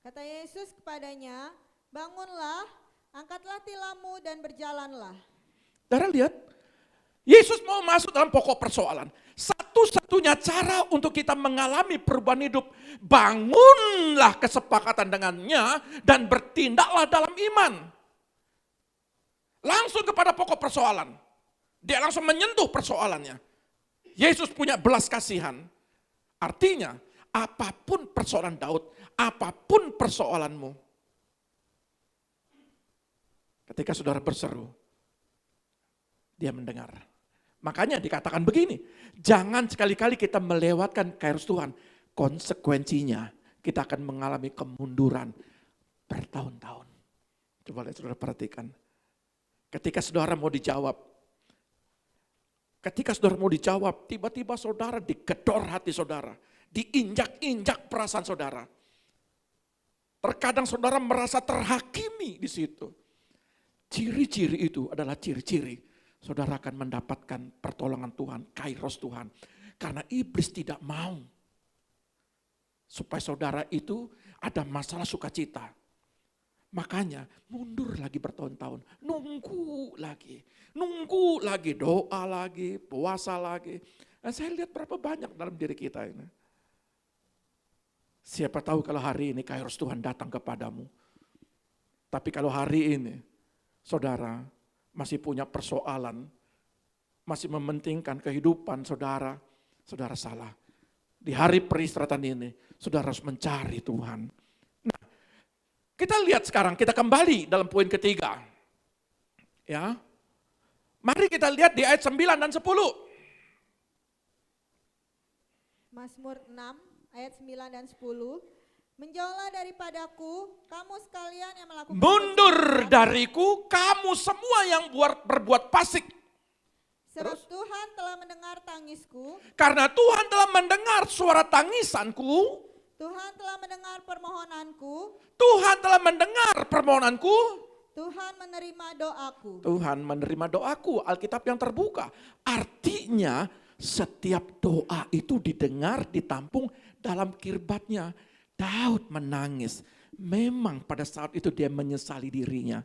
kata Yesus kepadanya, bangunlah, angkatlah tilammu dan berjalanlah. Saudara lihat, Yesus mau masuk dalam pokok persoalan. Satu-satunya cara untuk kita mengalami perubahan hidup, bangunlah kesepakatan dengannya dan bertindaklah dalam iman. Langsung kepada pokok persoalan. Dia langsung menyentuh persoalannya. Yesus punya belas kasihan. Artinya, apapun persoalan Daud, apapun persoalanmu, ketika saudara berseru, dia mendengar. Makanya dikatakan begini, jangan sekali-kali kita melewatkan kairos Tuhan. Konsekuensinya, kita akan mengalami kemunduran bertahun-tahun. Coba lihat saudara perhatikan. Ketika saudara mau dijawab, tiba-tiba saudara digedor hati saudara, diinjak-injak perasaan saudara. Terkadang saudara merasa terhakimi di situ. Ciri-ciri itu adalah ciri-ciri saudara akan mendapatkan pertolongan Tuhan, kairos Tuhan. Karena iblis tidak mau supaya saudara itu ada masalah sukacita. Makanya mundur lagi bertahun-tahun, nunggu lagi, doa lagi, puasa lagi. Dan saya lihat berapa banyak dalam diri kita ini. Siapa tahu kalau hari ini Kairos Tuhan datang kepadamu. Tapi kalau hari ini saudara masih punya persoalan, masih mementingkan kehidupan saudara, saudara salah. Di hari peristirahatan ini, saudara harus mencari Tuhan. Nah, kita lihat sekarang, kita kembali dalam poin ketiga. Ya, mari kita lihat di ayat 9 dan 10. Mazmur 6 ayat 9 dan 10. Menjauhlah daripadaku, kamu sekalian yang melakukan Mundur kejiwaan, dariku, kamu semua yang berbuat fasik. sebab Terus? Tuhan telah mendengar tangisku, Karena Tuhan telah mendengar suara tangisanku, Tuhan telah mendengar permohonanku, Tuhan telah mendengar permohonanku, Tuhan menerima doaku. Tuhan menerima doaku. Alkitab yang terbuka. Artinya setiap doa itu didengar, ditampung dalam kirbatnya. Daud menangis. Memang pada saat itu dia menyesali dirinya.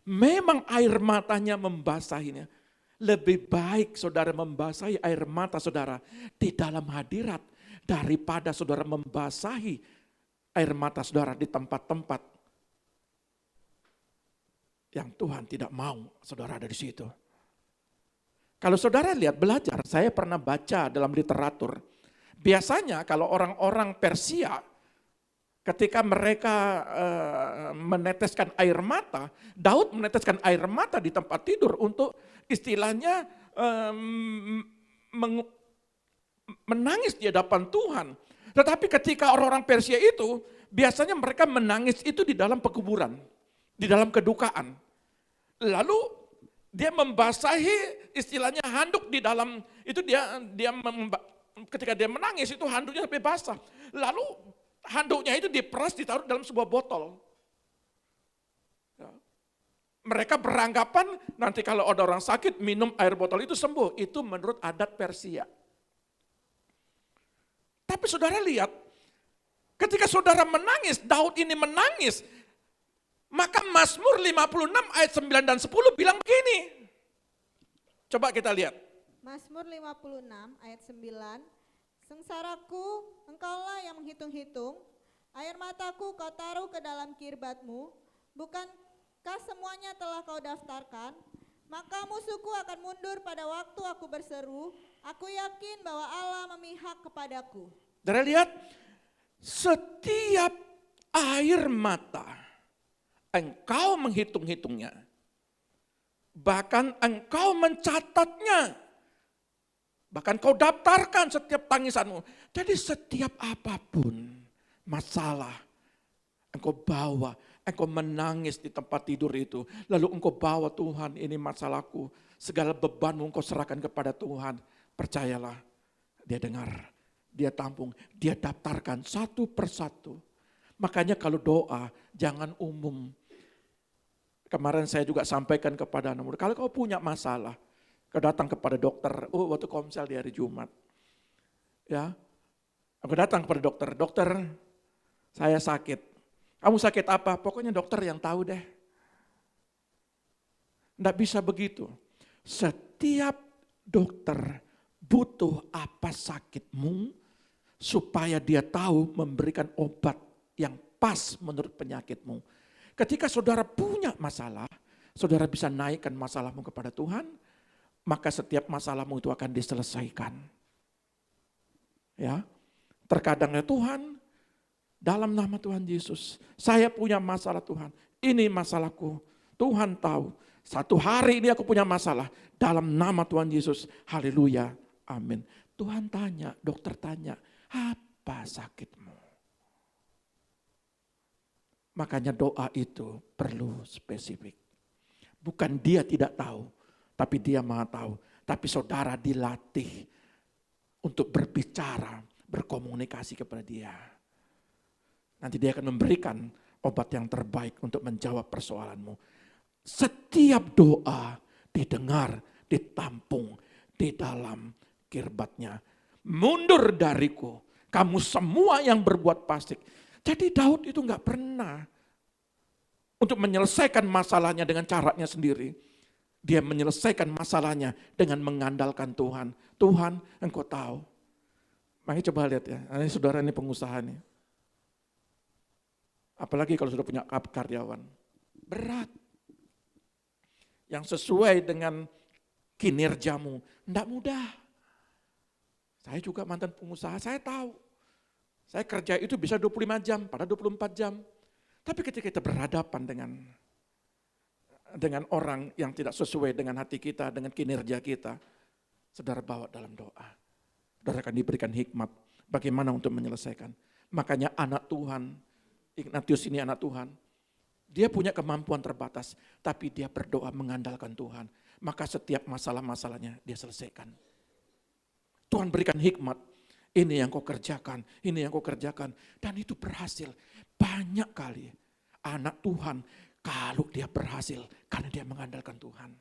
Memang air matanya membasahinya. Lebih baik saudara membasahi air mata saudara di dalam hadirat daripada saudara membasahi air mata saudara di tempat-tempat yang Tuhan tidak mau saudara ada di situ. Kalau saudara lihat belajar, saya pernah baca dalam literatur. Biasanya kalau orang-orang Persia ketika mereka meneteskan air mata, Daud meneteskan air mata di tempat tidur untuk istilahnya menangis di hadapan Tuhan. Tetapi ketika orang-orang Persia itu, biasanya mereka menangis itu di dalam pekuburan, di dalam kedukaan. Lalu dia membasahi istilahnya handuk di dalam, itu ketika dia menangis itu handuknya sampai basah. Lalu handuknya itu diperas ditaruh dalam sebuah botol. Ya. Mereka beranggapan nanti kalau ada orang sakit minum air botol itu sembuh. Itu menurut adat Persia. Tapi saudara lihat, ketika saudara menangis, Daud ini menangis, maka Mazmur 56 ayat 9 dan 10 bilang begini. Coba kita lihat. Mazmur 56 ayat 9. Sengsaraku, engkaulah yang menghitung-hitung, air mataku kau taruh ke dalam kirbatmu, bukankah semuanya telah kau daftarkan? Maka musuhku akan mundur pada waktu aku berseru, aku yakin bahwa Allah memihak kepadaku. Saudara lihat, setiap air mata engkau menghitung-hitungnya, bahkan engkau mencatatnya. Bahkan kau daftarkan setiap tangisanmu. Jadi setiap apapun masalah engkau bawa, engkau menangis di tempat tidur itu. Lalu engkau bawa, Tuhan ini masalahku. Segala bebanmu engkau serahkan kepada Tuhan. Percayalah, dia dengar, dia tampung, dia daftarkan satu persatu. Makanya kalau doa jangan umum. Kemarin saya juga sampaikan kepada anak muda, kalau kau punya masalah, kau datang kepada dokter, waktu komsel di hari Jumat. Ya, aku datang kepada dokter, dokter saya sakit. Kamu sakit apa? Pokoknya dokter yang tahu deh. Nggak bisa begitu. Setiap dokter butuh apa sakitmu supaya dia tahu memberikan obat yang pas menurut penyakitmu. Ketika saudara punya masalah, saudara bisa naikkan masalahmu kepada Tuhan, maka setiap masalahmu itu akan diselesaikan. Ya, terkadang ya Tuhan, dalam nama Tuhan Yesus, saya punya masalah Tuhan, ini masalahku, Tuhan tahu. Satu hari ini aku punya masalah, dalam nama Tuhan Yesus, haleluya, amin. Tuhan tanya, dokter tanya, apa sakitmu? Makanya doa itu perlu spesifik. Bukan dia tidak tahu, tapi dia maha tahu. Tapi saudara dilatih untuk berbicara, berkomunikasi kepada dia. Nanti dia akan memberikan obat yang terbaik untuk menjawab persoalanmu. Setiap doa didengar, ditampung di dalam kirbatnya. Mundur dariku, kamu semua yang berbuat fasik. Jadi Daud itu enggak pernah untuk menyelesaikan masalahnya dengan caranya sendiri. Dia menyelesaikan masalahnya dengan mengandalkan Tuhan. Tuhan, engkau tahu. Makanya coba lihat ya, ini saudara ini pengusaha nih. Apalagi kalau sudah punya karyawan. Berat. Yang sesuai dengan kinerjamu, enggak mudah. Saya juga mantan pengusaha, saya tahu. Saya kerja itu bisa 25 jam, pada 24 jam. Tapi ketika kita berhadapan dengan orang yang tidak sesuai dengan hati kita, dengan kinerja kita, saudara bawa dalam doa. Saudara akan diberikan hikmat bagaimana untuk menyelesaikan. Makanya anak Tuhan, Ignatius ini anak Tuhan, dia punya kemampuan terbatas, tapi dia berdoa mengandalkan Tuhan. Maka setiap masalah-masalahnya dia selesaikan. Tuhan berikan hikmat, ini yang kau kerjakan, ini yang kau kerjakan. Dan itu berhasil. Banyak kali anak Tuhan kalau dia berhasil karena dia mengandalkan Tuhan.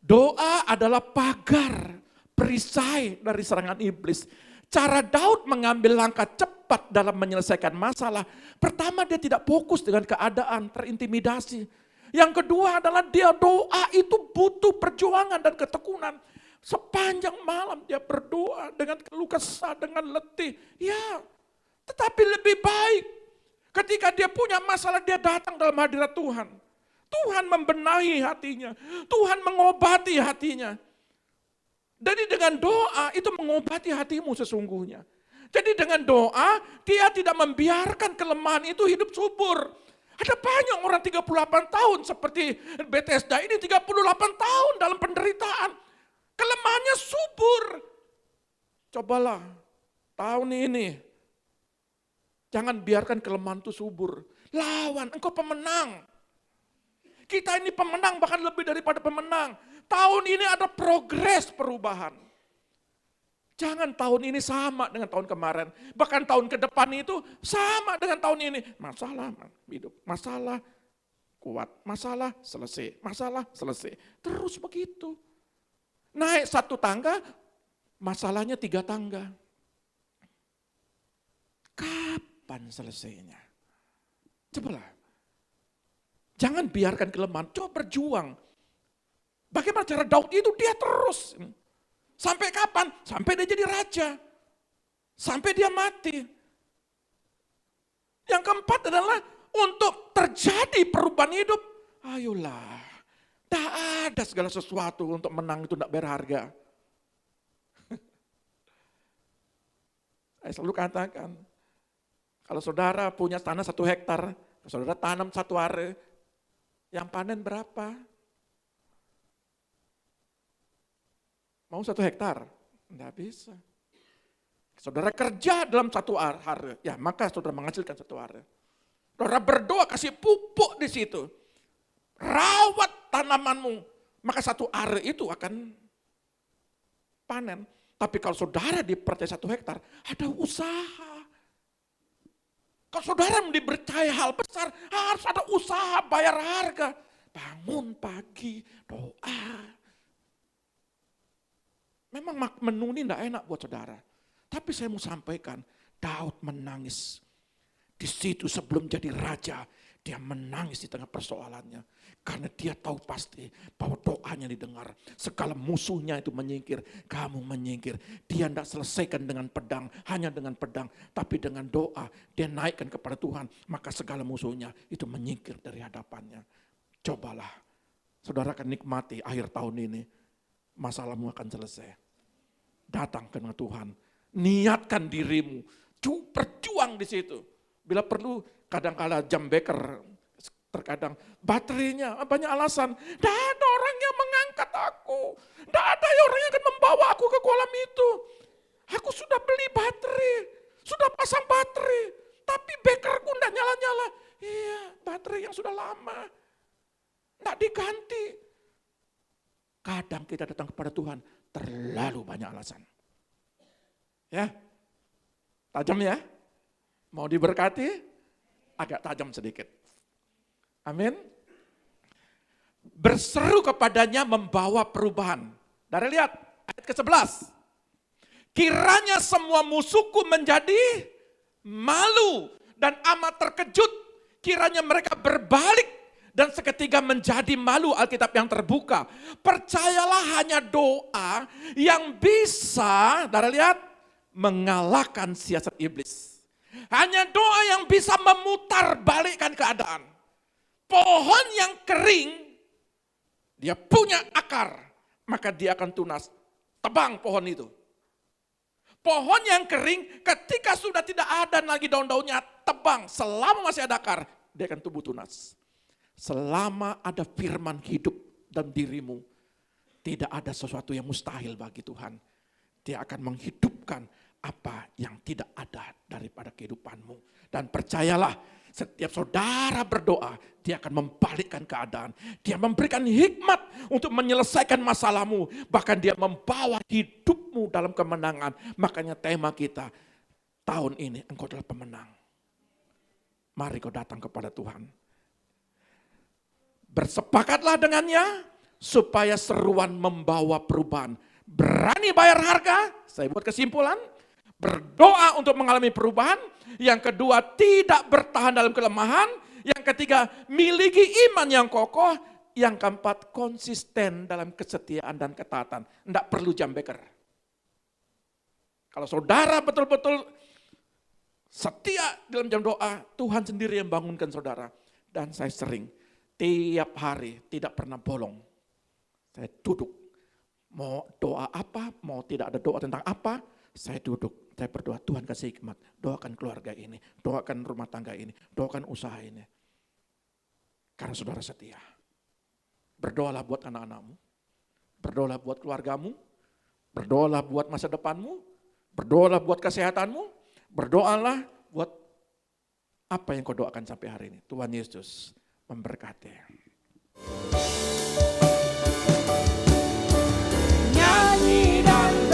Doa adalah pagar perisai dari serangan iblis. Cara Daud mengambil langkah cepat dalam menyelesaikan masalah. Pertama, dia tidak fokus dengan keadaan, terintimidasi. Yang kedua adalah dia doa itu butuh perjuangan dan ketekunan. Sepanjang malam dia berdoa dengan keluh kesah, dengan letih. Ya, tetapi lebih baik ketika dia punya masalah dia datang dalam hadirat Tuhan. Tuhan membenahi hatinya, Tuhan mengobati hatinya. Jadi dengan doa itu mengobati hatimu sesungguhnya. Jadi dengan doa dia tidak membiarkan kelemahan itu hidup subur. Ada banyak orang 38 tahun seperti Bethesda ini 38 tahun dalam penderitaan. Kelemahannya subur. Cobalah tahun ini. Jangan biarkan kelemahan itu subur. Lawan, engkau pemenang. Kita ini pemenang bahkan lebih daripada pemenang. Tahun ini ada progres perubahan. Jangan tahun ini sama dengan tahun kemarin. Bahkan tahun ke depan itu sama dengan tahun ini. Masalah hidup, masalah kuat, masalah selesai, masalah selesai. Terus begitu. Naik 1 tangga, masalahnya 3 tangga. Kapan selesainya? Cobalah. Jangan biarkan kelemahan, coba berjuang. Bagaimana cara Daud itu? Dia terus. Sampai kapan? Sampai dia jadi raja. Sampai dia mati. Yang keempat adalah untuk terjadi perubahan hidup. Ayolah. Tak ada segala sesuatu untuk menang itu tidak berharga. Saya selalu katakan, kalau saudara punya tanah 1 hektar, saudara tanam 1 are, yang panen berapa? Mau 1 hektar? Enggak bisa. Saudara kerja dalam 1 are, ya maka saudara menghasilkan 1 are. Saudara berdoa kasih pupuk di situ. Rawat tanamanmu, maka 1 are itu akan panen. Tapi kalau saudara dipercaya 1 hektar, ada usaha. Kalau saudara dipercaya hal besar, harus ada usaha, bayar harga. Bangun pagi, doa. Memang menu ini tidak enak buat saudara. Tapi saya mau sampaikan, Daud menangis. Di situ sebelum jadi raja, dia menangis di tengah persoalannya. Karena dia tahu pasti bahwa doanya didengar. Segala musuhnya itu menyingkir, kamu menyingkir. Dia tidak selesaikan dengan pedang, hanya dengan pedang. Tapi dengan doa, dia naikkan kepada Tuhan. Maka segala musuhnya itu menyingkir dari hadapannya. Cobalah, saudara akan nikmati akhir tahun ini. Masalahmu akan selesai. Datang ke Tuhan. Niatkan dirimu. Berjuang di situ. Bila perlu, kadang-kala jam beker, terkadang baterainya banyak alasan. Tidak ada orang yang mengangkat aku. Tidak ada orang yang akan membawa aku ke kolam itu. Aku sudah beli baterai. Sudah pasang baterai. Tapi bekerku tidak nyala-nyala. Iya, baterai yang sudah lama. Tidak diganti. Kadang kita datang kepada Tuhan, terlalu banyak alasan. Ya, tajam ya. Mau diberkati? Agak tajam sedikit. Amin. Berseru kepadanya membawa perubahan. Dari lihat ayat ke-11. Kiranya semua musuhku menjadi malu dan amat terkejut. Kiranya mereka berbalik dan seketika menjadi malu. Alkitab yang terbuka. Percayalah hanya doa yang bisa, saudara lihat, mengalahkan siasat iblis. Hanya doa yang bisa memutar balikkan keadaan. Pohon yang kering, dia punya akar, maka dia akan tunas. Tebang pohon itu. Pohon yang kering ketika sudah tidak ada lagi daun-daunnya, tebang. Selama masih ada akar, dia akan tumbuh tunas. Selama ada firman hidup dalam dirimu, tidak ada sesuatu yang mustahil bagi Tuhan. Dia akan menghidupkan apa yang tidak ada daripada kehidupanmu. Dan percayalah, setiap saudara berdoa, dia akan membalikkan keadaan. Dia memberikan hikmat untuk menyelesaikan masalahmu. Bahkan dia membawa hidupmu dalam kemenangan. Makanya tema kita, tahun ini engkau adalah pemenang. Mari kau datang kepada Tuhan. Bersepakatlah dengannya, supaya seruan membawa perubahan. Berani bayar harga, saya buat kesimpulan. Berdoa untuk mengalami perubahan. Yang kedua, tidak bertahan dalam kelemahan. Yang ketiga, miliki iman yang kokoh. Yang keempat, konsisten dalam kesetiaan dan ketaatan. Tidak perlu jam beker. Kalau saudara betul-betul setia dalam jam doa, Tuhan sendiri yang bangunkan saudara. Dan saya sering, tiap hari tidak pernah bolong. Saya duduk. Mau doa apa, mau tidak ada doa tentang apa, saya duduk. Saya berdoa, Tuhan kasih hikmat, doakan keluarga ini, doakan rumah tangga ini, doakan usaha ini. Karena saudara setia. Berdoalah buat anak-anakmu, berdoalah buat keluargamu, berdoalah buat masa depanmu, berdoalah buat kesehatanmu, berdoalah buat apa yang kau doakan sampai hari ini. Tuhan Yesus memberkati. Nyanyi dan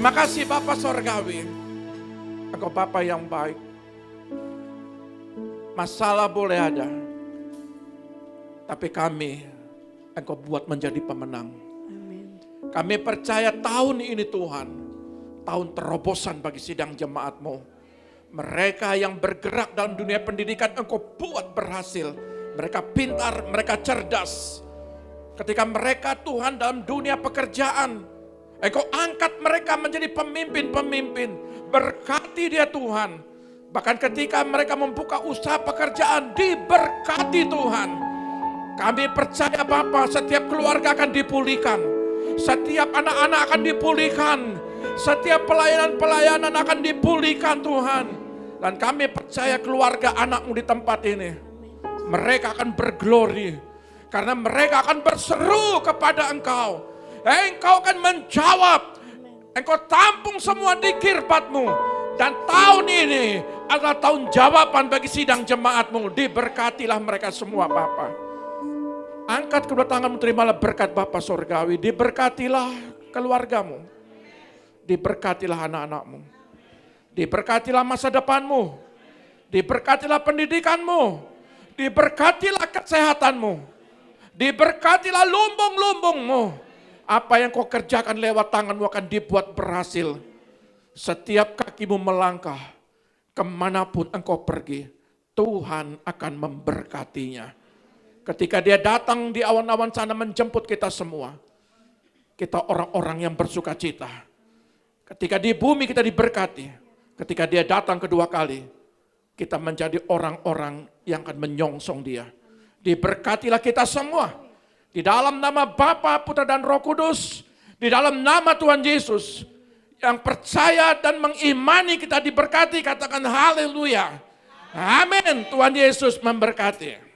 Terima kasih Bapa Sorgawi. Engkau Bapa yang baik. Masalah boleh ada, tapi kami Engkau buat menjadi pemenang. Kami percaya tahun ini Tuhan, tahun terobosan bagi sidang jemaat-Mu. Mereka yang bergerak dalam dunia pendidikan Engkau buat berhasil. Mereka pintar, mereka cerdas. Ketika mereka Tuhan dalam dunia pekerjaan, Engkau angkat mereka menjadi pemimpin-pemimpin. Berkati dia Tuhan. Bahkan ketika mereka membuka usaha pekerjaan, diberkati Tuhan. Kami percaya Bapa, setiap keluarga akan dipulihkan. Setiap anak-anak akan dipulihkan. Setiap pelayanan-pelayanan akan dipulihkan Tuhan. Dan kami percaya keluarga anak-Mu di tempat ini, mereka akan berglori. Karena mereka akan berseru kepada Engkau. Engkau akan menjawab. Engkau tampung semua di kirbatmu. Dan tahun ini adalah tahun jawaban bagi sidang jemaatmu. Diberkatilah mereka semua Bapa. Angkat kedua tanganmu, terimalah berkat Bapa Surgawi. Diberkatilah keluargamu. Diberkatilah anak-anakmu. Diberkatilah masa depanmu. Diberkatilah pendidikanmu. Diberkatilah kesehatanmu. Diberkatilah lumbung-lumbungmu. Apa yang kau kerjakan lewat tanganmu akan dibuat berhasil. Setiap kakimu melangkah, kemanapun engkau pergi, Tuhan akan memberkatinya. Ketika dia datang di awan-awan sana menjemput kita semua, kita orang-orang yang bersuka cita. Ketika di bumi kita diberkati, ketika dia datang kedua kali, kita menjadi orang-orang yang akan menyongsong dia. Diberkatilah kita semua. Di dalam nama Bapa, Putra dan Roh Kudus, di dalam nama Tuhan Yesus, yang percaya dan mengimani kita diberkati, katakan haleluya. Amin. Tuhan Yesus memberkati.